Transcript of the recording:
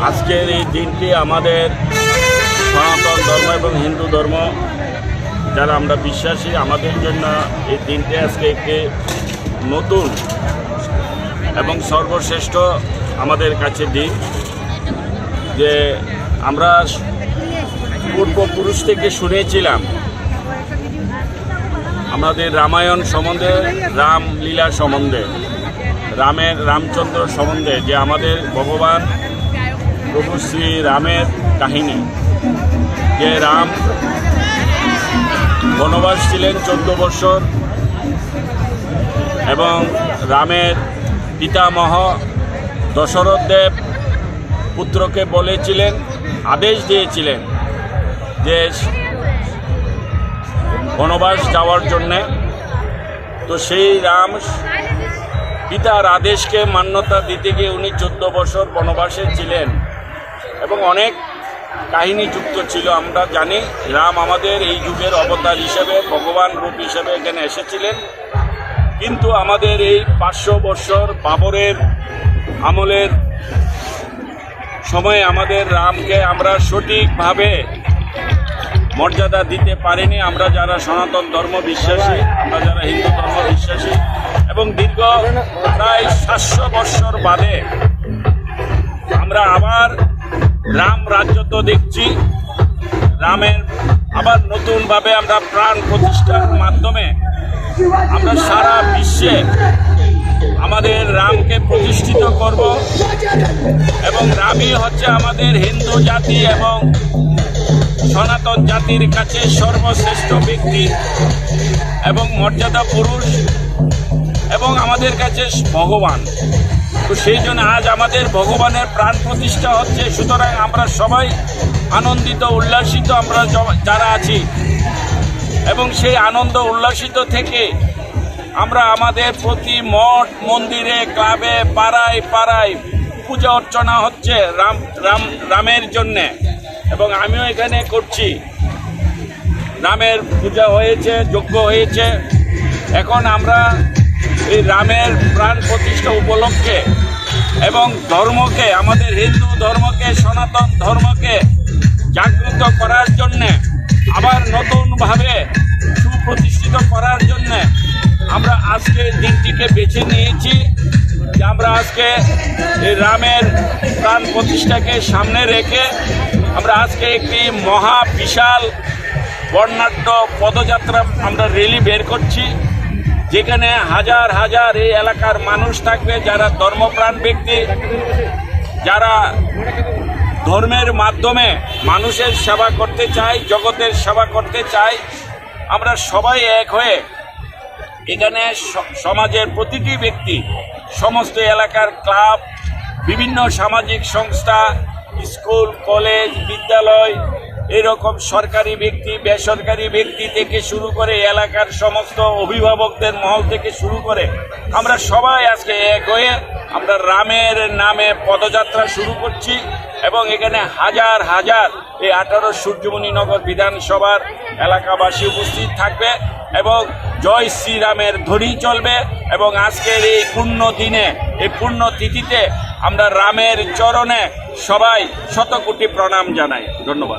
আজকের এই দিনটি আমাদের সনাতন ধর্ম এবং হিন্দু ধর্ম যারা আমরা বিশ্বাসী, আমাদের জন্য এই দিনটি আজকে একটি নতুন এবং সর্বশ্রেষ্ঠ আমাদের কাছে দিন। যে আমরা পূর্বপুরুষ থেকে শুনেছিলাম আমাদের রামায়ণ সম্বন্ধে, রামলীলা সম্বন্ধে, রামচন্দ্র সম্বন্ধে, যে আমাদের ভগবান প্রভু শ্রী রামের কাহিনী, যে রাম বনবাস ছিলেন 14 বছর এবং রামের পিতামহ দশরথ দেব পুত্রকে বলেছিলেন, আদেশ দিয়েছিলেন যে বনবাস যাওয়ার জন্যে। তো সেই রাম পিতার আদেশকে মান্যতা দিতে গিয়ে উনি 14 বছর বনবাসে ছিলেন এবং অনেক কাহিনী যুক্ত ছিল। আমরা জানি রাম আমাদের এই যুগের অবতার হিসেবে, ভগবান রূপ হিসেবে এখানে এসেছিলেন। কিন্তু আমাদের এই 500 বছর বাবরের আমলের সময় আমাদের রামকে আমরা সঠিকভাবে মর্যাদা দিতে পারিনি। আমরা যারা সনাতন ধর্ম বিশ্বাসী, আমরা যারা হিন্দু ধর্ম বিশ্বাসী, এবং দীর্ঘ প্রায় 700 বছর বাদে আমরা আবার রাম রাজ্য তো দেখছি, রামের আবার নতুনভাবে আমরা প্রাণ প্রতিষ্ঠার মাধ্যমে আমরা সারা বিশ্বে আমাদের রামকে প্রতিষ্ঠিত করব এবং রামই হচ্ছে আমাদের হিন্দু জাতি এবং সনাতন জাতির কাছে সর্বশ্রেষ্ঠ ব্যক্তি এবং মর্যাদা পুরুষ এবং আমাদের কাছে ভগবান। তো সেই জন্য আজ আমাদের ভগবানের প্রাণ প্রতিষ্ঠা হচ্ছে। সুতরাং আমরা সবাই আনন্দিত উল্লাসিত আমরা যারা আছি, এবং সেই আনন্দ উল্লাসিত থেকে আমরা আমাদের প্রতি মঠ মন্দিরে, ক্লাবে, পাড়ায় পাড়ায় পূজা অর্চনা হচ্ছে রামের জন্যে, এবং আমিও এখানে করছি। রামের পূজা হয়েছে, যজ্ঞ হয়েছে। এখন আমরা এই রামের প্রাণ প্রতিষ্ঠা উপলক্ষে এবং ধর্মকে, আমাদের হিন্দু ধর্মকে, সনাতন ধর্মকে জাগ্রত করার জন্যে, আবার নতুনভাবে সুপ্রতিষ্ঠিত করার জন্যে আমরা আজকে দিনটিকে বেছে নিয়েছি। যে আমরা আজকে এই রামের প্রাণ প্রতিষ্ঠাকে সামনে রেখে আমরা আজকে একটি মহা বিশাল বর্ণাঢ্য পদযাত্রা আমরা র্যালি বের করছি, যেখানে হাজার হাজার এই এলাকার মানুষ থাকবে, যারা ধর্মপ্রাণ ব্যক্তি, যারা ধর্মের মাধ্যমে মানুষের সেবা করতে চায়, জগতের সেবা করতে চায়। আমরা সবাই এক হয়ে এখানে সমাজের প্রতিটি ব্যক্তি, সমস্ত এলাকার ক্লাব, বিভিন্ন সামাজিক সংস্থা, স্কুল, কলেজ, বিদ্যালয়, এরকম সরকারি ব্যক্তি, বেসরকারি ব্যক্তি থেকে শুরু করে এলাকার সমস্ত অভিভাবকদের মহল থেকে শুরু করে আমরা সবাই আজকে এক হয়ে আমরা রামের নামে পদযাত্রা শুরু করছি। এবং এখানে হাজার হাজার এই 18 সূর্যমণিনগর বিধানসভার এলাকাবাসী উপস্থিত থাকবে এবং জয় শ্রীরামের ধ্বনি চলবে। এবং আজকের এই পূর্ণ দিনে, এই পূর্ণ তিথিতে আমরা রামের চরণে সবাই শতকোটি প্রণাম জানাই। ধন্যবাদ।